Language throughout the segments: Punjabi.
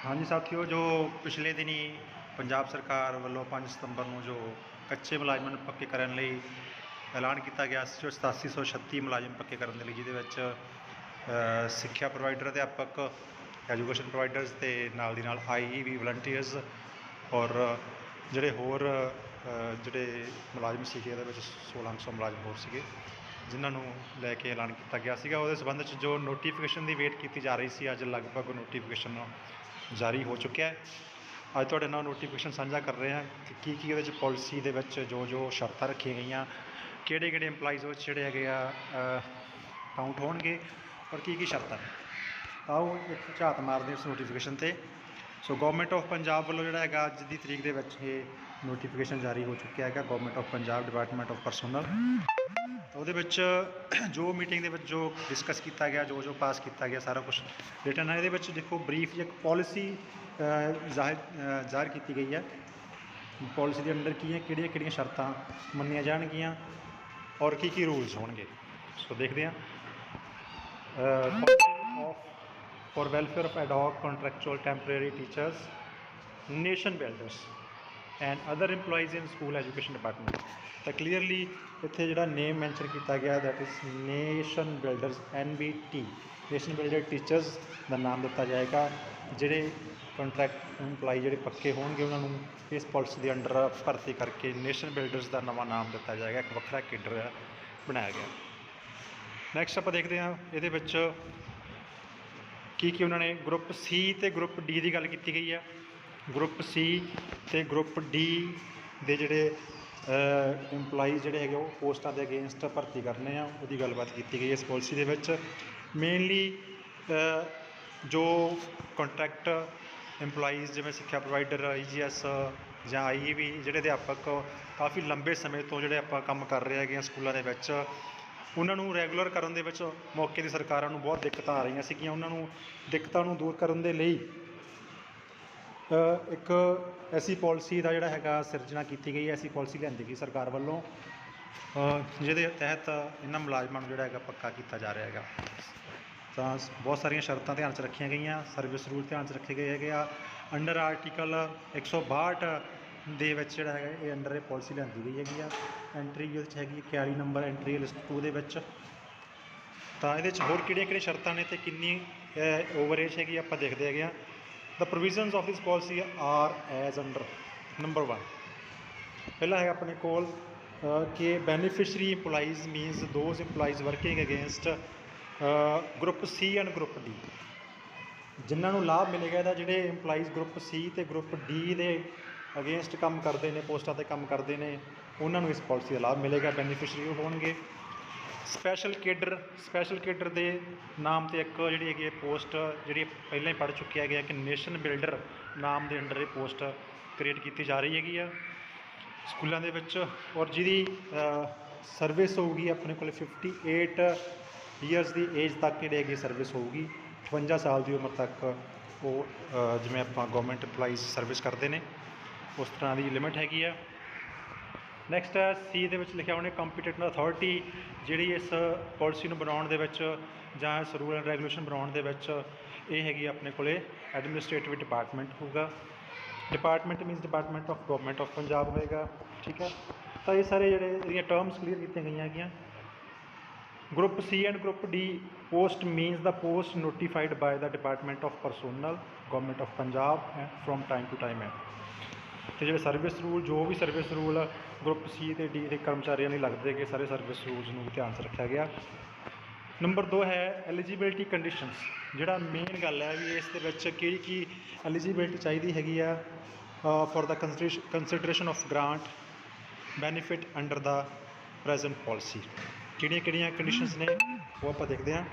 हाँ जी साथियों, जो पिछले दिनी पंजाब सरकार वालों 5 सितंबर ਨੂੰ जो ਕੱਚੇ ਮੁਲਾਜ਼ਮਾਂ ਨੂੰ ਪੱਕੇ ਕਰਨ ਲਈ ਐਲਾਨ ਕੀਤਾ ਗਿਆ ਸੀ, ਜੋ 8736 ਮੁਲਾਜ਼ਮ ਪੱਕੇ ਕਰਨ ਦੇ ਲਈ, ਜਿਹਦੇ ਵਿੱਚ ਸਿੱਖਿਆ ਪ੍ਰੋਵਾਈਡਰ ਅਧਿਆਪਕ, ਐਜੂਕੇਸ਼ਨ ਪ੍ਰੋਵਾਈਡਰਸ ਅਤੇ ਨਾਲ ਦੀ ਨਾਲ IEV ਵਲੰਟੀਅਰਸ ਔਰ ਜਿਹੜੇ ਹੋਰ ਜਿਹੜੇ ਮੁਲਾਜ਼ਮ ਸੀਗੇ, ਇਹਦੇ ਵਿੱਚ 1600 ਮੁਲਾਜ਼ਮ ਹੋਰ ਸੀਗੇ, ਜਿਨ੍ਹਾਂ ਨੂੰ ਲੈ ਕੇ ਐਲਾਨ ਕੀਤਾ ਗਿਆ ਸੀਗਾ। ਉਹਦੇ ਸੰਬੰਧ 'ਚ ਜੋ ਨੋਟੀਫਿਕੇਸ਼ਨ ਦੀ ਵੇਟ ਕੀਤੀ ਜਾ ਰਹੀ ਸੀ, ਅੱਜ ਲਗਭਗ ਨੋਟੀਫਿਕੇਸ਼ਨ ਜਾਰੀ ਹੋ ਚੁੱਕਿਆ ਹੈ। ਅੱਜ ਤੁਹਾਡੇ ਨਾਲ ਨੋਟੀਫਿਕੇਸ਼ਨ ਸਾਂਝਾ ਕਰ ਰਹੇ ਹਾਂ ਕਿ ਕੀ ਉਹਦੇ 'ਚ ਪਾਲਿਸੀ ਦੇ ਵਿੱਚ ਜੋ ਸ਼ਰਤਾਂ ਰੱਖੀਆਂ ਗਈਆਂ, ਕਿਹੜੇ ਇੰਪਲਾਈਜ਼ ਵਿੱਚ ਜਿਹੜੇ ਹੈਗੇ ਆ ਕਾਊਂਟ ਹੋਣਗੇ ਔਰ ਕੀ ਸ਼ਰਤਾਂ ਨੇ। ਆਓ ਇੱਕ ਝਾਤ ਮਾਰਦੇ ਇਸ ਨੋਟੀਫਿਕੇਸ਼ਨ 'ਤੇ। ਸੋ ਗੌਰਮੈਂਟ ਆਫ ਪੰਜਾਬ ਵੱਲੋਂ ਜਿਹੜਾ ਹੈਗਾ ਅੱਜ ਦੀ ਤਰੀਕ ਦੇ ਵਿੱਚ ਇਹ ਨੋਟੀਫਿਕੇਸ਼ਨ ਜਾਰੀ ਹੋ ਚੁੱਕਿਆ ਹੈਗਾ। Government of Punjab department of personal, ਉਹਦੇ ਵਿੱਚ ਜੋ ਮੀਟਿੰਗ ਦੇ ਵਿੱਚ ਜੋ ਡਿਸਕਸ ਕੀਤਾ ਗਿਆ, ਜੋ ਪਾਸ ਕੀਤਾ ਗਿਆ, ਸਾਰਾ ਕੁਛ ਰਿਟਨ ਹੈ। ਇਹਦੇ ਵਿੱਚ ਦੇਖੋ ਬਰੀਫ ਇੱਕ ਪੋਲਿਸੀ ਜ਼ਾਹਿਰ ਕੀਤੀ ਗਈ ਹੈ। ਪੋਲਿਸੀ ਦੇ ਅੰਡਰ ਕੀ ਹੈ, ਕਿਹੜੀਆਂ ਸ਼ਰਤਾਂ ਮੰਨੀਆਂ ਜਾਣਗੀਆਂ ਔਰ ਕੀ ਰੂਲਸ ਹੋਣਗੇ। ਸੋ ਦੇਖਦੇ ਹਾਂ। For welfare of ad hoc contractual temporary teachers, nation builders and other employees in school education department. ਤਾਂ ਕਲੀਅਰਲੀ ਇੱਥੇ ਜਿਹੜਾ ਨੇਮ ਮੈਂਸ਼ਨ ਕੀਤਾ ਗਿਆ, that is nation builders, NBT, nation builder teachers ਦਾ ਨਾਮ ਦਿੱਤਾ ਜਾਏਗਾ। ਜਿਹੜੇ ਕੰਟਰੈਕਟ ਇੰਪਲਾਈ ਜਿਹੜੇ ਪੱਕੇ ਹੋਣਗੇ, ਉਹਨਾਂ ਨੂੰ ਇਸ ਪਾਲਿਸੀ ਦੇ ਅੰਡਰ ਭਰਤੀ ਕਰਕੇ ਨੇਸ਼ਨ ਬਿਲਡਰਸ ਦਾ ਨਵਾਂ ਨਾਮ ਦਿੱਤਾ ਜਾਏਗਾ। ਇੱਕ ਵੱਖਰਾ ਕੇਡਰ ਬਣਾਇਆ ਗਿਆ। ਨੈਕਸਟ ਆਪਾਂ ਦੇਖਦੇ ਹਾਂ ਇਹਦੇ ਵਿੱਚ ਕੀ ਉਹਨਾਂ ਨੇ ਗਰੁੱਪ C ਅਤੇ ਗਰੁੱਪ D ਦੀ ਗੱਲ ਕੀਤੀ ਗਈ ਹੈ। ਗਰੁੱਪ C ਅਤੇ ਗਰੁੱਪ D ਦੇ ਜਿਹੜੇ ਇੰਪਲਾਈਜ਼ ਜਿਹੜੇ ਹੈਗੇ ਉਹ ਪੋਸਟਾਂ ਦੇ ਅਗੇਂਸਟ ਭਰਤੀ ਕਰਨੇ ਆ, ਉਹਦੀ ਗੱਲਬਾਤ ਕੀਤੀ ਗਈ ਇਸ ਪਾਲਿਸੀ ਦੇ ਵਿੱਚ। ਮੇਨਲੀ ਜੋ ਕੰਟਰੈਕਟ ਇੰਪਲਾਈਜ਼ ਜਿਵੇਂ ਸਿੱਖਿਆ ਪ੍ਰੋਵਾਈਡਰ, EGS ਜਾਂ IEV, ਜਿਹੜੇ ਅਧਿਆਪਕ ਕਾਫੀ ਲੰਬੇ ਸਮੇਂ ਤੋਂ ਜਿਹੜੇ ਆਪਾਂ ਕੰਮ ਕਰ ਰਹੇ ਹੈਗੇ ਸਕੂਲਾਂ ਦੇ ਵਿੱਚ, ਉਹਨਾਂ ਨੂੰ ਰੈਗੂਲਰ ਕਰਨ ਦੇ ਵਿੱਚ ਮੌਕੇ ਦੀ ਸਰਕਾਰਾਂ ਨੂੰ ਬਹੁਤ ਦਿੱਕਤਾਂ ਆ ਰਹੀਆਂ ਸੀਗੀਆਂ। ਉਹਨਾਂ ਨੂੰ ਦਿੱਕਤਾਂ ਨੂੰ ਦੂਰ ਕਰਨ ਦੇ ਲਈ ਇੱਕ ਐਸੀ ਪਾਲਿਸੀ ਦਾ ਜਿਹੜਾ ਹੈਗਾ ਸਿਰਜਣਾ ਕੀਤੀ ਗਈ, ਐਸੀ ਪਾਲਿਸੀ ਲਿਆਂਦੀ ਗਈ ਸਰਕਾਰ ਵੱਲੋਂ, ਜਿਹਦੇ ਤਹਿਤ ਇਹਨਾਂ ਮੁਲਾਜ਼ਮਾਂ ਨੂੰ ਜਿਹੜਾ ਹੈਗਾ ਪੱਕਾ ਕੀਤਾ ਜਾ ਰਿਹਾ ਹੈਗਾ। ਤਾਂ ਬਹੁਤ ਸਾਰੀਆਂ ਸ਼ਰਤਾਂ ਧਿਆਨ 'ਚ ਰੱਖੀਆਂ ਗਈਆਂ, ਸਰਵਿਸ ਰੂਲ ਧਿਆਨ 'ਚ ਰੱਖੇ ਗਏ ਹੈਗੇ ਆ। ਅੰਡਰ ਆਰਟੀਕਲ 162 ਦੇ ਵਿੱਚ ਜਿਹੜਾ ਹੈਗਾ ਇਹ ਅੰਡਰ ਇਹ ਪਾਲਿਸੀ ਲਿਆਂਦੀ ਗਈ ਹੈਗੀ ਆ। ਐਂਟਰੀ ਇਹਦੇ 'ਚ ਹੈਗੀ 41 ਨੰਬਰ ਐਂਟਰੀ ਲਿਸਟ 2 ਦੇ ਵਿੱਚ। ਤਾਂ ਇਹਦੇ 'ਚ ਹੋਰ ਕਿਹੜੀਆਂ ਸ਼ਰਤਾਂ ਨੇ ਅਤੇ ਕਿੰਨੀ ਓਵਰ ਏਜ ਹੈਗੀ ਆਪਾਂ ਦੇਖਦੇ ਹੈਗੇ ਆ। The provisions of this policy are as under। Number 1 ਪਹਿਲਾਂ ਹੈਗਾ ਆਪਣੇ ਕੋਲ ਕਿ beneficiary employees means those employees working against group C and group D। ਜਿਨ੍ਹਾਂ ਨੂੰ ਲਾਭ ਮਿਲੇਗਾ ਇਹਦਾ, ਜਿਹੜੇ ਇੰਪਲਾਈਜ਼ ਗਰੁੱਪ C ਅਤੇ ਗਰੁੱਪ D ਦੇ ਅਗੇਂਸਟ ਕੰਮ ਕਰਦੇ ਨੇ, ਪੋਸਟਾਂ 'ਤੇ ਕੰਮ ਕਰਦੇ ਨੇ, ਉਹਨਾਂ ਨੂੰ ਇਸ ਪਾਲਿਸੀ ਦਾ ਲਾਭ ਮਿਲੇਗਾ, ਬੈਨੀਫਿਸ਼ਰੀ ਹੋਣਗੇ। ਸਪੈਸ਼ਲ ਕੇਡਰ ਦੇ ਨਾਮ 'ਤੇ ਇੱਕ ਜਿਹੜੀ ਹੈਗੀ ਪੋਸਟ, ਜਿਹੜੀ ਪਹਿਲਾਂ ਹੀ ਪੜ੍ਹ ਚੁੱਕੀ ਹੈਗੀ ਕਿ ਨੇਸ਼ਨ ਬਿਲਡਰ ਨਾਮ ਦੇ ਅੰਡਰ ਇਹ ਪੋਸਟ ਕ੍ਰੀਏਟ ਕੀਤੀ ਜਾ ਰਹੀ ਹੈਗੀ ਆ ਸਕੂਲਾਂ ਦੇ ਵਿੱਚ, ਔਰ ਜਿਹਦੀ ਸਰਵਿਸ ਹੋਊਗੀ ਆਪਣੇ ਕੋਲ 58 ਈਅਰਸ ਦੀ ਏਜ ਤੱਕ ਜਿਹੜੀ ਹੈਗੀ ਸਰਵਿਸ ਹੋਊਗੀ। 58 ਸਾਲ ਦੀ ਉਮਰ ਤੱਕ ਉਹ ਜਿਵੇਂ ਆਪਾਂ ਗੌਰਮੈਂਟ ਇੰਪਲਾਈਜ਼ ਸਰਵਿਸ ਕਰਦੇ ਨੇ, ਉਸ ਤਰ੍ਹਾਂ ਦੀ ਲਿਮਿਟ ਹੈਗੀ ਆ। ਨੈਕਸਟ ਹੈ C ਦੇ ਵਿੱਚ ਲਿਖਿਆ ਉਹਨੇ ਕੰਪੀਟੈਂਟ ਅਥਾਰਟੀ, ਜਿਹੜੀ ਇਸ ਪਾਲਿਸੀ ਨੂੰ ਬਣਾਉਣ ਦੇ ਵਿੱਚ ਜਾਂ ਇਸ ਰੂਲ ਐਂਡ ਰੈਗੂਲੇਸ਼ਨ ਬਣਾਉਣ ਦੇ ਵਿੱਚ ਇਹ ਹੈਗੀ ਆਪਣੇ ਕੋਲ ਐਡਮਿਨਿਸਟ੍ਰੇਟਿਵ ਡਿਪਾਰਟਮੈਂਟ ਹੋਊਗਾ। Department means department of government of Punjab ਹੋਏਗਾ। ਠੀਕ ਹੈ, ਤਾਂ ਇਹ ਸਾਰੇ ਜਿਹੜੇ ਇਹਦੀਆਂ ਟਰਮਸ ਕਲੀਅਰ ਕੀਤੀਆਂ ਗਈਆਂ ਹੈਗੀਆਂ। Group C and group D post means the post notified by the department of personnel, government of Punjab from time to time ਹੈ। ਅਤੇ ਜਿਹੜੇ ਸਰਵਿਸ ਰੂਲ, ਜੋ ਵੀ ਸਰਵਿਸ ਰੂਲ ਗਰੁੱਪ C ਅਤੇ D ਦੇ ਕਰਮਚਾਰੀਆਂ ਲਈ ਲੱਗਦੇ ਹੈਗੇ, ਸਾਰੇ ਸਰਵਿਸ ਰੂਲਸ ਨੂੰ ਧਿਆਨ 'ਚ ਰੱਖਿਆ ਗਿਆ। ਨੰਬਰ 2 ਹੈ ਐਲੀਜੀਬਿਲਿਟੀ ਕੰਡੀਸ਼ਨਸ। ਜਿਹੜਾ ਮੇਨ ਗੱਲ ਹੈ ਵੀ ਇਸ ਦੇ ਵਿੱਚ ਕੀ ਐਲੀਜੀਬਿਲਿਟੀ ਚਾਹੀਦੀ ਹੈਗੀ ਆ for the consideration of grant benefit under the present policy. ਕਿਹੜੀਆਂ ਕੰਡੀਸ਼ਨਸ ਨੇ ਉਹ ਆਪਾਂ ਦੇਖਦੇ ਹਾਂ।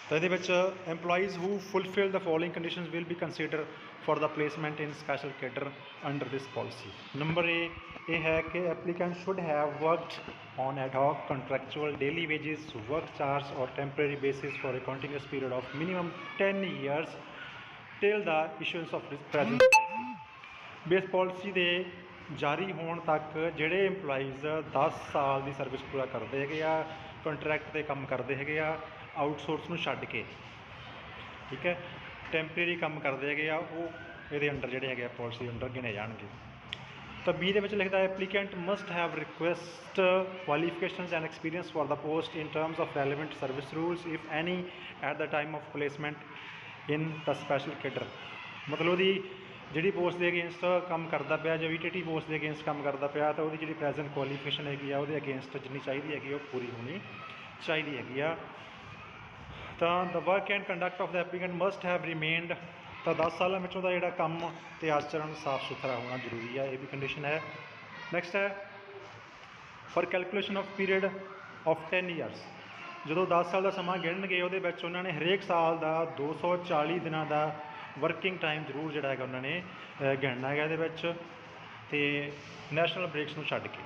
ਤਾਂ ਇਹਦੇ ਵਿੱਚ employees who fulfil the following conditions will be consider for the placement in special cadre under this policy. Number ਇਹ ਹੈ ਕਿ applicant should have worked on ad hoc contractual daily wages, work charge or temporary basis for a continuous period of minimum 10 years till the issuance of this present policy। ਇਸ ਪਾਲਿਸੀ ਦੇ ਜਾਰੀ ਹੋਣ ਤੱਕ ਜਿਹੜੇ ਇੰਪਲਾਈਜ਼ 10 ਸਾਲ ਦੀ ਸਰਵਿਸ ਪੂਰਾ ਕਰਦੇ ਹੈਗੇ ਆ, ਕੰਟਰੈਕਟ 'ਤੇ ਕੰਮ ਕਰਦੇ ਹੈਗੇ ਆ, ਆਊਟਸੋਰਸ ਨੂੰ ਛੱਡ ਕੇ। ਠੀਕ ਹੈ, ਟੈਂਪਰੇਰੀ ਕੰਮ ਕਰਦੇ ਹੈਗੇ ਆ ਉਹ ਇਹਦੇ ਅੰਡਰ ਜਿਹੜੇ ਹੈਗੇ ਆ ਪਾਲਿਸੀ ਅੰਡਰ ਗਿਣੇ ਜਾਣਗੇ। ਤਾਂ ਬੀ ਦੇ ਵਿੱਚ ਲਿਖਦਾ applicant must have request qualifications and experience for the post in terms of relevant service rules if any at the time of placement in the special cadre. मतलब ਉਹਦੀ ਜਿਹੜੀ ਪੋਸਟ ਦੇ ਅਗੇਂਸਟ ਕੰਮ ਕਰਦਾ ਪਿਆ ਜਾਂ VTT ਪੋਸਟ ਦੇ ਅਗੇਂਸਟ ਕੰਮ ਕਰਦਾ ਪਿਆ ਤਾਂ ਉਹਦੀ ਜਿਹੜੀ ਪ੍ਰੈਜ਼ੈਂਟ ਕੁਆਲੀਫਿਕੇਸ਼ਨ ਹੈਗੀ ਆ ਉਹਦੇ ਅਗੇਂਸਟ ਜਿੰਨੀ ਚਾਹੀਦੀ ਹੈਗੀ ਉਹ ਪੂਰੀ ਹੋਣੀ ਚਾਹੀਦੀ ਹੈਗੀ ਆ। ਤਾਂ the work and conduct of the applicant must have remained, ਤਾਂ 10 ਸਾਲਾਂ ਵਿੱਚੋਂ ਦਾ ਜਿਹੜਾ ਕੰਮ ਅਤੇ ਆਚਰਣ ਸਾਫ ਸੁਥਰਾ ਹੋਣਾ ਜ਼ਰੂਰੀ ਹੈ, ਇਹ ਵੀ ਕੰਡੀਸ਼ਨ ਹੈ। ਨੈਕਸਟ ਹੈ for calculation of period of 10 years. ਜਦੋਂ 10 ਸਾਲ ਦਾ ਸਮਾਂ ਗਿਣਨਗੇ ਉਹਦੇ ਵਿੱਚ ਉਹਨਾਂ ਨੇ ਹਰੇਕ ਸਾਲ ਦਾ 240 ਦਿਨਾਂ ਦਾ ਵਰਕਿੰਗ ਟਾਈਮ ਜ਼ਰੂਰ ਜਿਹੜਾ ਹੈਗਾ ਉਹਨਾਂ ਨੇ ਗਿਣਨਾ ਹੈਗਾ ਇਹਦੇ ਵਿੱਚ, ਅਤੇ ਨੈਸ਼ਨਲ ਬ੍ਰੇਕਸ ਨੂੰ ਛੱਡ ਕੇ,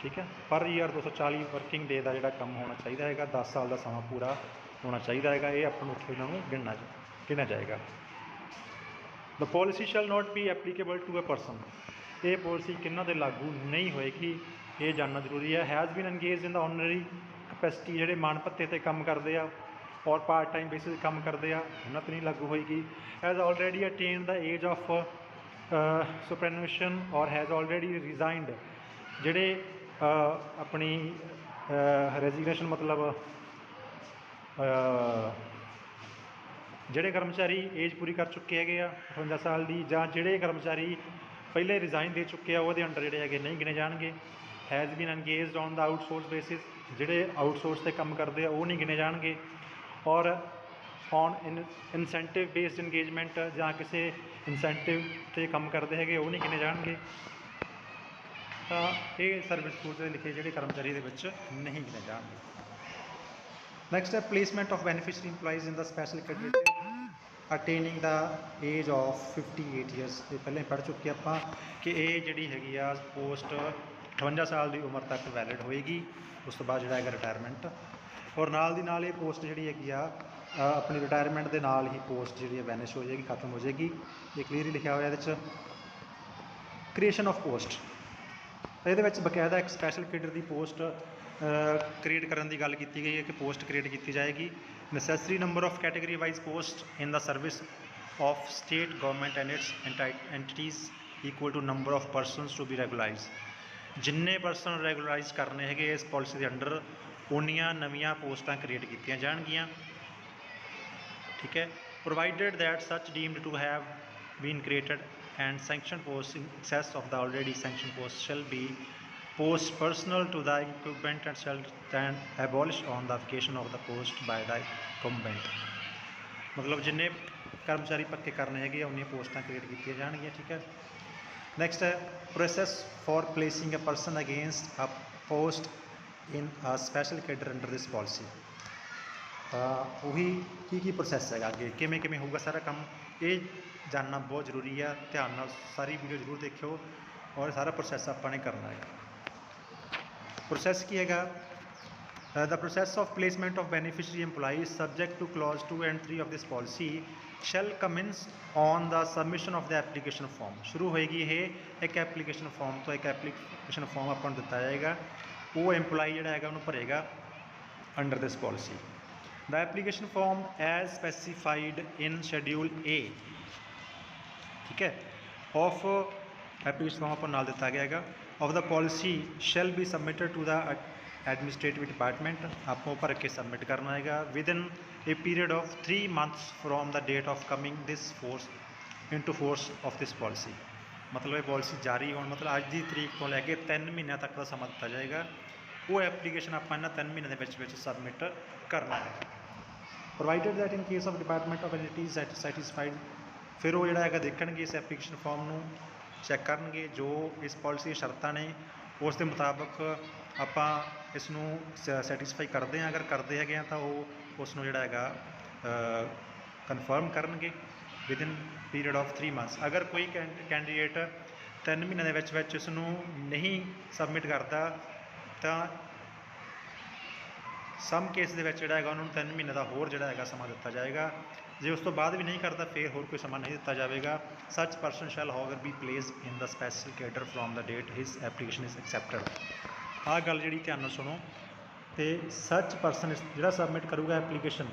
ਠੀਕ ਹੈ। ਪਰ ਈਅਰ 240 ਵਰਕਿੰਗ ਡੇ ਦਾ ਜਿਹੜਾ ਕੰਮ ਹੋਣਾ ਚਾਹੀਦਾ ਹੈਗਾ, 10 ਸਾਲ ਦਾ ਸਮਾਂ ਪੂਰਾ ਹੋਣਾ ਚਾਹੀਦਾ ਹੈਗਾ, ਇਹ ਆਪਾਂ ਨੂੰ ਉੱਥੇ ਇਹਨਾਂ ਨੂੰ ਗਿਣਨਾ ਜਾਏਗਾ। The policy shall not be applicable to a person, ਇਹ ਪੋਲਿਸੀ ਕਿਹਨਾਂ 'ਤੇ ਲਾਗੂ ਨਹੀਂ ਹੋਏਗੀ, ਇਹ ਜਾਣਨਾ ਜ਼ਰੂਰੀ ਹੈ। Has been ਐਨਗੇਜ in the ਆਨਰਰੀ capacity, ਜਿਹੜੇ ਮਾਣ ਭੱਤੇ 'ਤੇ ਕੰਮ ਕਰਦੇ ਆ ਔਰ ਪਾਰਟ ਟਾਈਮ ਬੇਸਿਸ 'ਤੇ ਕੰਮ ਕਰਦੇ ਆ, ਉਹਨਾਂ 'ਤੇ ਨਹੀਂ ਲਾਗੂ ਹੋਏਗੀ। Has already attain the age of superannuation or has already ਰਿਜ਼ਾਈਨਡ, ਜਿਹੜੇ ਆਪਣੀ ਰੈਜ਼ੀਗਨੇਸ਼ਨ ਮਤਲਬ ਜਿਹੜੇ ਕਰਮਚਾਰੀ ਏਜ ਪੂਰੀ ਕਰ ਚੁੱਕੇ ਹੈਗੇ ਆ 58 ਸਾਲ ਦੀ, ਜਾਂ ਜਿਹੜੇ ਕਰਮਚਾਰੀ ਪਹਿਲੇ ਰਿਜ਼ਾਈਨ ਦੇ ਚੁੱਕੇ ਆ ਉਹਦੇ ਅੰਡਰ ਜਿਹੜੇ ਹੈਗੇ ਨਹੀਂ ਗਿਣੇ ਜਾਣਗੇ। Has been engaged on the outsource basis, ਜਿਹੜੇ ਆਊਟਸੋਰਸ 'ਤੇ ਕੰਮ ਕਰਦੇ ਆ ਉਹ ਨਹੀਂ ਗਿਣੇ ਜਾਣਗੇ। ਔਰ ਔਨ ਇਨਸੈਂਟਿਵ ਬੇਸਡ ਇੰਗੇਜਮੈਂਟ, ਜਾਂ ਕਿਸੇ ਇਨਸੈਂਟਿਵ 'ਤੇ ਕੰਮ ਕਰਦੇ ਹੈਗੇ ਉਹ ਨਹੀਂ ਗਿਣੇ ਜਾਣਗੇ। ਤਾਂ ਇਹ ਸਰਵਿਸ ਰੂਲ 'ਤੇ ਲਿਖੇ ਜਿਹੜੇ ਕਰਮਚਾਰੀ ਦੇ ਵਿੱਚ ਨਹੀਂ ਗਿਣੇ ਜਾਣਗੇ। ਨੈਕਸਟ ਹੈ placement of beneficiary employees in the special cadre attaining the age of 58 years. ਇਹ ਪਹਿਲਾਂ ਹੀ ਪੜ੍ਹ ਚੁੱਕੇ ਆਪਾਂ ਕਿ ਇਹ ਜਿਹੜੀ ਹੈਗੀ ਆ ਪੋਸਟ 58 ਸਾਲ ਦੀ ਉਮਰ ਤੱਕ ਵੈਲਿਡ ਹੋਏਗੀ, ਉਸ ਤੋਂ ਬਾਅਦ ਜਿਹੜਾ ਹੈਗਾ ਰਿਟਾਇਰਮੈਂਟ। ਔਰ ਨਾਲ ਦੀ ਨਾਲ ਇਹ ਪੋਸਟ ਜਿਹੜੀ ਹੈਗੀ ਆ ਆਪਣੀ ਰਿਟਾਇਰਮੈਂਟ ਦੇ ਨਾਲ ਹੀ ਪੋਸਟ ਜਿਹੜੀ ਹੈ ਵੈਨਿਸ਼ ਹੋ ਜਾਏਗੀ, ਖਤਮ ਹੋ ਜਾਏਗੀ। ਇਹ ਕਲੀਅਰਲੀ ਲਿਖਿਆ ਹੋਇਆ ਇਹਦੇ 'ਚ। ਕ੍ਰੀਏਸ਼ਨ ਆਫ ਪੋਸਟ, ਇਹਦੇ ਵਿੱਚ ਬਕਾਇਦਾ ਇੱਕ ਸਪੈਸ਼ਲ ਕੈਡਰ ਦੀ ਪੋਸਟ ਕ੍ਰੀਏਟ ਕਰਨ ਦੀ ਗੱਲ ਕੀਤੀ ਗਈ ਹੈ ਕਿ ਪੋਸਟ ਕ੍ਰੀਏਟ ਕੀਤੀ ਜਾਏਗੀ। Necessary number of category wise post in the service of state government and its entities equal to number of persons to be regularise. ਜਿੰਨੇ ਪਰਸਨ ਰੈਗੂਲਾਈਜ਼ ਕਰਨੇ ਹੈਗੇ ਇਸ ਪਾਲਿਸੀ ਦੇ ਅੰਡਰ, ਉਨੀਆਂ ਨਵੀਆਂ ਪੋਸਟਾਂ ਕ੍ਰੀਏਟ ਕੀਤੀਆਂ ਜਾਣਗੀਆਂ, ਠੀਕ ਹੈ। Provided that such deemed to have been created and sanctioned posts in excess of the already sanctioned posts shall be posts personal to the incumbent and shall then abolish on the vacation of the post by the incumbent। मतलब जिन्ने कर्मचारी पक्के करने हैगे उन्नियां पोस्टां क्रिएट कीतियां जाणगियां, ठीक है। नैक्सट है process for placing a person against a post in a special cadre under this policy. ਉਹੀ ਕੀ ਪ੍ਰੋਸੈਸ ਹੈਗਾ ਅੱਗੇ, ਕਿਵੇਂ ਕਿਵੇਂ ਹੋਊਗਾ ਸਾਰਾ ਕੰਮ, ਇਹ ਜਾਣਨਾ ਬਹੁਤ ਜ਼ਰੂਰੀ ਆ। ਧਿਆਨ ਨਾਲ ਸਾਰੀ ਵੀਡੀਓ ਜ਼ਰੂਰ ਦੇਖਿਓ ਔਰ ਸਾਰਾ ਪ੍ਰੋਸੈਸ ਆਪਾਂ ਨੇ ਕਰਨਾ ਹੈਗਾ। ਪ੍ਰੋਸੈਸ ਕੀ ਹੈਗਾ, the process of placement of beneficiary employees subject to clause 2 and 3 of this policy shall commence on the submission of the application form. ਸ਼ੁਰੂ ਹੋਏਗੀ ਇਹ ਇੱਕ ਐਪਲੀਕੇਸ਼ਨ ਫਾਰਮ ਤੋਂ। ਇੱਕ ਐਪਲੀਕੇਸ਼ਨ ਫਾਰਮ ਆਪਾਂ ਨੂੰ ਦਿੱਤਾ ਜਾਏਗਾ, ਉਹ ਐਮਪਲਾਈ ਜਿਹੜਾ ਹੈਗਾ ਉਹਨੂੰ ਭਰੇਗਾ under this policy. The application form as specified in schedule A, ठीक है, of application form अपन नाल दिता गया है of the policy shall be submitted to the administrative department। आपको भर के सबमिट करना है within a period of 3 months from the date of coming this force into force of this policy। मतलब ये पॉलिसी जारी होने मतलब अज की तरीक तो लैके 3 महीनों तक का समा दिता जाएगा। वो एप्लीकेशन आप 3 महीनों के सबमिट करना है। Provided that in case of department of entities satisfied, फिर वो जोड़ा है देखणगे इस एप्लीकेशन फॉर्म में चैक करनगे जो इस पॉलिसी की शर्तां ने उस दे मुताबिक आपां इसनूं सैटिस्फाई करते हैं। अगर करते हैं तो वो उसनूं जिहड़ा हैगा कन्फर्म करनगे within period of 3 months. अगर कोई कैंडीडेट 3 महीनों के विच इसनूं नहीं सबमिट करता तो सम केस के उन्होंने 3 महीने का होर जोड़ा समा दिता जाएगा। जो उस तो बाद भी नहीं करता फिर होर कोई समा नहीं दिता जाएगा। Such person shall however be placed in the special cadre from the date his application is accepted. आ गल जी ध्यान नाल सुनो, तो सच परसन जोड़ा सबमिट करूगा application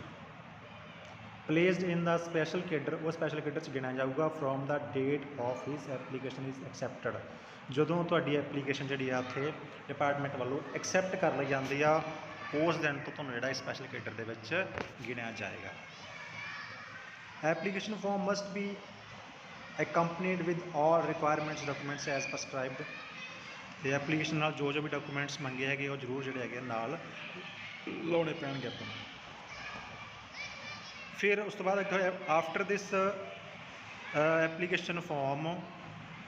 placed in the special cadre, ਉਹ ਸਪੈਸ਼ਲ ਕੇਡਰ 'ਚ ਗਿਣਿਆ ਜਾਊਗਾ from the date of his application is accepted. ਜਦੋਂ ਤੁਹਾਡੀ ਐਪਲੀਕੇਸ਼ਨ ਜਿਹੜੀ ਆ ਉੱਥੇ ਡਿਪਾਰਟਮੈਂਟ ਵੱਲੋਂ ਐਕਸੈਪਟ ਕਰ ਲਈ ਜਾਂਦੀ ਆ, ਉਸ ਦਿਨ ਤੋਂ ਤੁਹਾਨੂੰ ਜਿਹੜਾ ਇਸ ਸਪੈਸ਼ਲ ਕੇਡਰ ਦੇ ਵਿੱਚ ਗਿਣਿਆ ਜਾਏਗਾ। Application form must B accompanied with all requirements documents as prescribed। ਤੇ ਐਪਲੀਕੇਸ਼ਨ ਨਾਲ ਜੋ ਵੀ ਡਾਕੂਮੈਂਟਸ ਮੰਗੇ ਹੈਗੇ ਉਹ ਜ਼ਰੂਰ ਜਿਹੜੇ ਹੈਗੇ ਨਾਲ ਲਾਉਣੇ ਪੈਣਗੇ ਆਪਾਂ ਨੂੰ। ਫਿਰ ਉਸ ਤੋਂ ਬਾਅਦ ਅੱਗੇ after this application form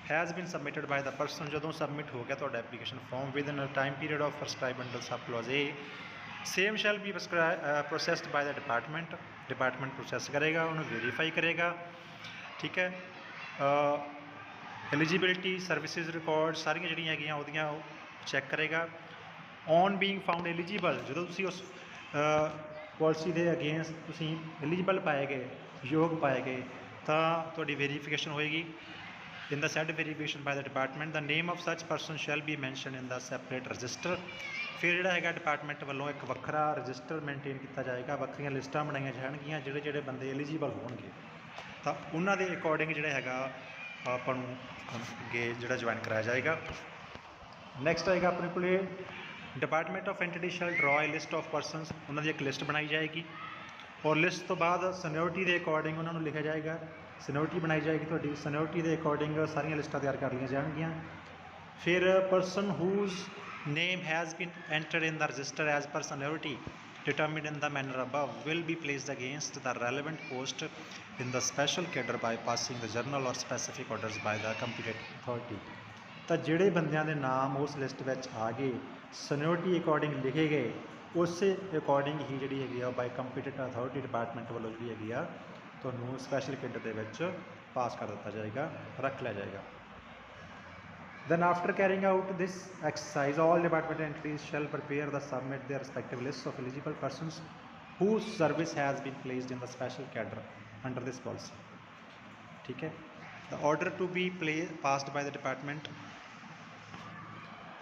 has been submitted by the person, ਜਦੋਂ ਸਬਮਿਟ ਹੋ ਗਿਆ ਤੁਹਾਡਾ application form within time period of prescribe under sub clause A, same shall be processed by the department. Department process ਕਰੇਗਾ, ਉਹਨੂੰ ਵੈਰੀਫਾਈ ਕਰੇਗਾ, ਠੀਕ ਹੈ। ਐਲੀਜੀਬਿਲਿਟੀ, ਸਰਵਿਸਿਜ਼ ਰਿਕਾਰਡ ਸਾਰੀਆਂ ਜਿਹੜੀਆਂ ਹੈਗੀਆਂ ਉਹਦੀਆਂ ਉਹ ਚੈੱਕ ਕਰੇਗਾ। ਔਨ ਬੀਇੰਗ ਫਾਊਂਡ ਐਲੀਜੀਬਲ, ਜਦੋਂ ਤੁਸੀਂ ਉਸ ਪਾਲਿਸੀ ਦੇ ਅਗੇਂਸਟ ਤੁਸੀਂ ਐਲੀਜੀਬਲ ਪਾਏ ਗਏ, ਯੋਗ ਪਾਏ ਗਏ, ਤਾਂ ਤੁਹਾਡੀ ਵੈਰੀਫਿਕੇਸ਼ਨ ਹੋਏਗੀ। In the said verification by the department the name of such person shall be mention in the separate register. ਫਿਰ ਜਿਹੜਾ ਹੈਗਾ ਡਿਪਾਰਟਮੈਂਟ ਵੱਲੋਂ ਇੱਕ ਵੱਖਰਾ ਰਜਿਸਟਰ ਮੇਨਟੇਨ ਕੀਤਾ ਜਾਏਗਾ, ਵੱਖਰੀਆਂ ਲਿਸਟਾਂ ਬਣਾਈਆਂ ਜਾਣਗੀਆਂ ਜਿਹੜੇ ਜਿਹੜੇ ਬੰਦੇ ਐਲੀਜੀਬਲ ਹੋਣਗੇ, ਤਾਂ ਉਹਨਾਂ ਦੇ ਅਕੋਰਡਿੰਗ ਜਿਹੜਾ ਹੈਗਾ ਆਪਾਂ ਨੂੰ ਅੱਗੇ ਜਿਹੜਾ ਜੁਆਇਨ ਕਰਾਇਆ ਜਾਏਗਾ। ਨੈਕਸਟ ਆਏਗਾ ਆਪਣੇ ਕੋਲ ਡਿਪਾਰਟਮੈਂਟ ਆਫ ਐਂਟੀਟੀ ਸ਼ੈਲ ਡਰਾ ਏ ਲਿਸਟ ਆਫ ਪਰਸਨਸ, ਉਹਨਾਂ ਦੀ ਇੱਕ ਲਿਸਟ ਬਣਾਈ ਜਾਏਗੀ ਔਰ ਲਿਸਟ ਤੋਂ ਬਾਅਦ ਸੀਨੀਅਰਟੀ ਦੇ ਅਕੋਰਡਿੰਗ ਉਹਨਾਂ ਨੂੰ ਲਿਖਿਆ ਜਾਏਗਾ। ਸੀਨੀਅਰਟੀ ਬਣਾਈ ਜਾਏਗੀ ਤੁਹਾਡੀ, ਸੀਨੀਅਰਟੀ ਦੇ ਅਕੋਰਡਿੰਗ ਸਾਰੀਆਂ ਲਿਸਟਾਂ ਤਿਆਰ ਕਰ ਲਈਆਂ ਜਾਣਗੀਆਂ। ਫਿਰ person whose name has been entered in the register as per seniority determined in the manner above will be placed against the relevant post in the special cadre by passing the journal or specific orders by the competent authority। ਤਾਂ ਜਿਹੜੇ ਬੰਦਿਆਂ ਦੇ ਨਾਮ ਉਸ ਲਿਸਟ ਵਿੱਚ ਆ ਗਏ, ਸੀਨੀਅਰਟੀ ਅਕੋਰਡਿੰਗ ਲਿਖੇ ਗਏ, ਉਸੇ ਅਕੋਰਡਿੰਗ ਹੀ ਜਿਹੜੀ ਹੈਗੀ ਆ ਬਾਈ ਕੰਪੀਟੈਂਟ ਅਥਾਰਟੀ ਡਿਪਾਰਟਮੈਂਟ ਵੱਲੋਂ ਜਿਹੜੀ ਹੈਗੀ ਆ ਤੁਹਾਨੂੰ ਸਪੈਸ਼ਲ ਕੇਡਰ ਦੇ ਵਿੱਚ ਪਾਸ ਕਰ ਦਿੱਤਾ ਜਾਏਗਾ, ਰੱਖ ਲਿਆ ਜਾਏਗਾ। Then after carrying out this exercise, all department entities shall prepare the submit their respective lists of eligible persons whose service has been placed in the special cadre under this policy। ठीक है, the order to be passed by the department।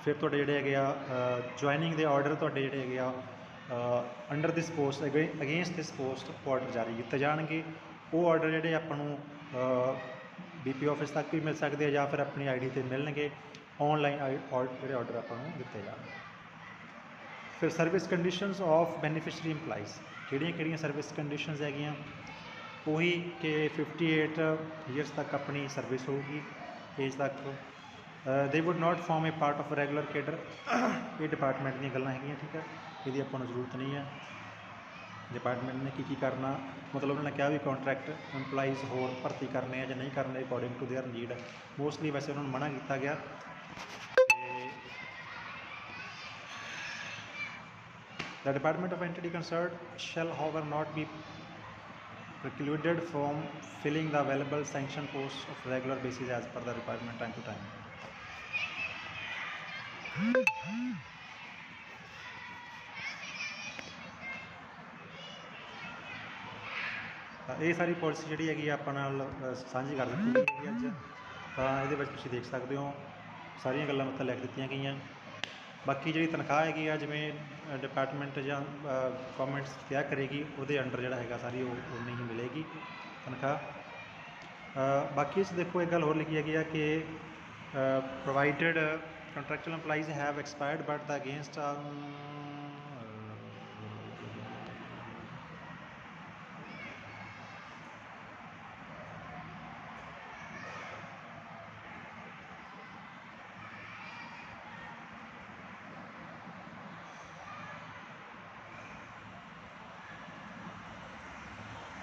फिर ਤੁਹਾਡੇ ਜਿਹੜੇ ਹੈਗੇ ਆ ਜੁਆਇਨਿੰਗ ਦੇ ਆਰਡਰ ਤੁਹਾਡੇ ਜਿਹੜੇ ਹੈਗੇ ਆ ਅੰਡਰ ਦਿਸ ਪੋਸਟ ਅਗੇਂਸਟ ਦਿਸ ਪੋਸਟ ਆਰਡਰ ਜਾਰੀ ਕੀਤੇ ਜਾਣਗੇ। ਉਹ ਆਰਡਰ ਜਿਹੜੇ ਆਪਾਂ ਨੂੰ BPO ਆਫਿਸ ਤੱਕ ਵੀ ਮਿਲ ਸਕਦੇ ਆ ਜਾਂ ਫਿਰ ਆਪਣੀ ID 'ਤੇ ਮਿਲਣਗੇ। ਔਨਲਾਈਨ ਜਿਹੜੇ ਆਰਡਰ ਆਪਾਂ ਨੂੰ ਦਿੱਤੇ ਜਾਣਗੇ। ਫਿਰ service conditions of beneficiary employees, ਕਿਹੜੀਆਂ ਸਰਵਿਸ ਕੰਡੀਸ਼ਨਸ ਹੈਗੀਆਂ, ਉਹੀ ਕਿ 58 ਈਅਰਸ ਤੱਕ ਆਪਣੀ ਸਰਵਿਸ ਹੋਊਗੀ ਏਜ ਤੱਕ। They would not form a part of regular cadre, ਇਹ ਡਿਪਾਰਟਮੈਂਟ ਦੀਆਂ ਗੱਲਾਂ ਹੈਗੀਆਂ, ਠੀਕ ਹੈ, ਇਹਦੀ ਆਪਾਂ ਨੂੰ ਜ਼ਰੂਰਤ ਨਹੀਂ ਹੈ। ਡਿਪਾਰਟਮੈਂਟ ਨੇ ਕੀ ਕਰਨਾ, ਮਤਲਬ ਉਹਨਾਂ ਨੇ ਕਿਹਾ ਵੀ ਕੰਟਰੈਕਟ ਇੰਪਲਾਈਜ਼ ਹੋਰ ਭਰਤੀ ਕਰਨੇ ਆ ਜਾਂ ਨਹੀਂ ਕਰਨੇ according to their need. Mostly ਵੈਸੇ ਉਹਨਾਂ ਨੂੰ ਮਨਾ ਕੀਤਾ ਗਿਆ। The Department of Entity concerned shall however not be precluded from filling the available sanction posts of regular basis as per the requirement time to time। ਤਾਂ ਇਹ ਸਾਰੀ ਪਾਲਿਸੀ ਜਿਹੜੀ ਹੈਗੀ ਆਪਾਂ ਨਾਲ ਸਾਂਝੀ ਕਰ ਦਿੱਤੀ ਗਈ ਹੈਗੀ ਅੱਜ। ਤਾਂ ਇਹਦੇ ਵਿੱਚ ਤੁਸੀਂ ਦੇਖ ਸਕਦੇ ਹੋ ਸਾਰੀਆਂ ਗੱਲਾਂ ਮਤਲਬ ਲਿਖ ਦਿੱਤੀਆਂ ਗਈਆਂ। ਬਾਕੀ ਜਿਹੜੀ ਤਨਖਾਹ ਹੈਗੀ ਆ ਜਿਵੇਂ ਡਿਪਾਰਟਮੈਂਟ ਜਾਂ ਗੌਰਮੈਂਟ ਤੈਅ ਕਰੇਗੀ ਉਹਦੇ ਅੰਡਰ ਜਿਹੜਾ ਹੈਗਾ ਸਾਰੀ ਉਹ ਉਨੀ ਹੀ ਮਿਲੇਗੀ ਤਨਖਾਹ। ਬਾਕੀ ਇਸ ਦੇਖੋ ਇੱਕ ਗੱਲ ਹੋਰ ਲਿਖੀ ਹੈਗੀ ਆ ਕਿ provided contractual employees have expired but the against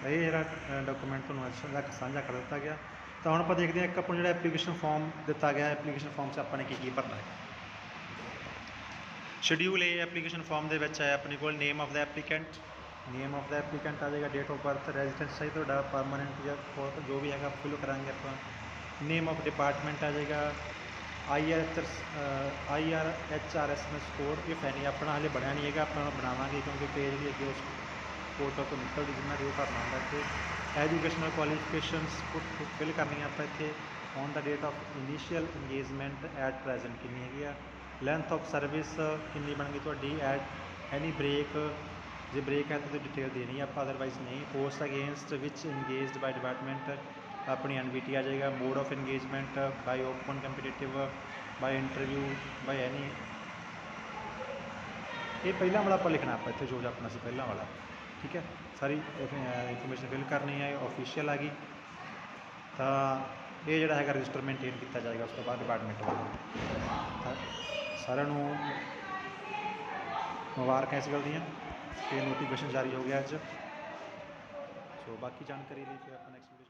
ਇਹ ਜਿਹੜਾ ਡਾਕੂਮੈਂਟ ਤੁਹਾਨੂੰ ਸਾਂਝਾ ਕਰ ਦਿੱਤਾ ਗਿਆ। ਤਾਂ ਹੁਣ ਆਪਾਂ ਦੇਖਦੇ ਹਾਂ ਇੱਕ ਆਪਾਂ ਨੂੰ ਜਿਹੜਾ ਐਪਲੀਕੇਸ਼ਨ ਫਾਰਮ ਦਿੱਤਾ ਗਿਆ, ਐਪਲੀਕੇਸ਼ਨ ਫਾਰਮ 'ਚ ਆਪਾਂ ਨੇ ਕੀ ਭਰਨਾ ਹੈ। ਸ਼ਡਿਊਲ ਏ ਐਪਲੀਕੇਸ਼ਨ ਫਾਰਮ ਦੇ ਵਿੱਚ ਹੈ ਆਪਣੇ ਕੋਲ name of the applicant, name of the applicant ਆ ਜਾਏਗਾ, ਡੇਟ ਆਫ ਬਰਥ, ਰੈਜ਼ੀਡੈਂਸ ਚਾਹੀਦਾ ਤੁਹਾਡਾ ਪਰਮਾਨੈਂਟ ਜਾਂ ਜੋ ਵੀ ਹੈਗਾ ਫਿਲ ਕਰਾਂਗੇ ਆਪਾਂ। ਨੇਮ ਆਫ ਡਿਪਾਰਟਮੈਂਟ ਆ ਜਾਏਗਾ, IRHRSMS ਕੋਡ ਇਫ ਐਨੀ ਆਪਣਾ ਹਾਲੇ ਬਣਿਆ ਨਹੀਂ ਹੈਗਾ, ਆਪਾਂ ਬਣਾਵਾਂਗੇ ਕਿਉਂਕਿ ਪੇਜ ਵੀ ਅੱਗੇ ਉਸ ਪੋਰਟਲ ਤੋਂ ਨਿਕਲਦੀ ਜਿੰਨਾ ਵੀ ਉਹ ਭਰਨਾ ਹੁੰਦਾ ਇੱਥੇ। ਐਜੂਕੇਸ਼ਨਲ ਕੁਆਲੀਫਿਕੇਸ਼ਨਸ ਫਿਲ ਕਰਨੀਆਂ ਆਪਾਂ ਇੱਥੇ। On the date of initial engagement at present ਕਿੰਨੀ ਹੈਗੀ ਆ, ਲੈਂਥ ਆਫ ਸਰਵਿਸ ਕਿੰਨੀ ਬਣ ਗਈ ਤੁਹਾਡੀ, ਐਟ ਐਨੀ ਬ੍ਰੇਕ ਜੇ ਬ੍ਰੇਕ ਹੈ ਤਾਂ ਡਿਟੇਲ ਦੇਣੀ ਹੈ ਆਪਾਂ, ਅਦਰਵਾਈਜ਼ ਨਹੀਂ। ਪੋਸਟ ਅਗੇਂਸਟ ਵਿਚ ਇੰਗੇਜਡ ਬਾਈ ਡਿਪਾਰਟਮੈਂਟ, ਆਪਣੀ NVT ਆ ਜਾਏਗਾ। Mode of engagement by open competitive, by interview, by any. ਇਹ ਪਹਿਲਾਂ ਵਾਲਾ ਆਪਾਂ ਲਿਖਣਾ, ਆਪਾਂ ਇੱਥੇ ਜੋ ਆਪਣਾ ਸੀ ਪਹਿਲਾਂ ਵਾਲਾ, ਠੀਕ ਹੈ। ਸਾਰੀ ਇਨਫੋਰਮੇਸ਼ਨ ਫਿਲ ਕਰਨੀ ਹੈ, ਆਫੀਸ਼ੀਅਲ ਆ ਗਈ ਤਾਂ ਇਹ ਜਿਹੜਾ ਹੈਗਾ ਰਜਿਸਟਰ ਮੇਨਟੇਨ ਕੀਤਾ ਜਾਏਗਾ ਉਸ ਤੋਂ ਬਾਅਦ ਡਿਪਾਰਟਮੈਂਟ ਵੱਲੋਂ। ਤਾਂ ਸਾਰਿਆਂ ਨੂੰ ਮੁਬਾਰਕਾਂ ਇਸ ਗੱਲ ਦੀਆਂ ਕਿ ਨੋਟੀਫਿਕੇਸ਼ਨ ਜਾਰੀ ਹੋ ਗਿਆ ਅੱਜ। ਸੋ ਬਾਕੀ ਜਾਣਕਾਰੀ ਲਈ ਫਿਰ ਆਪਾਂ ਨੈਕਸਟ ਵੀਡੀਓ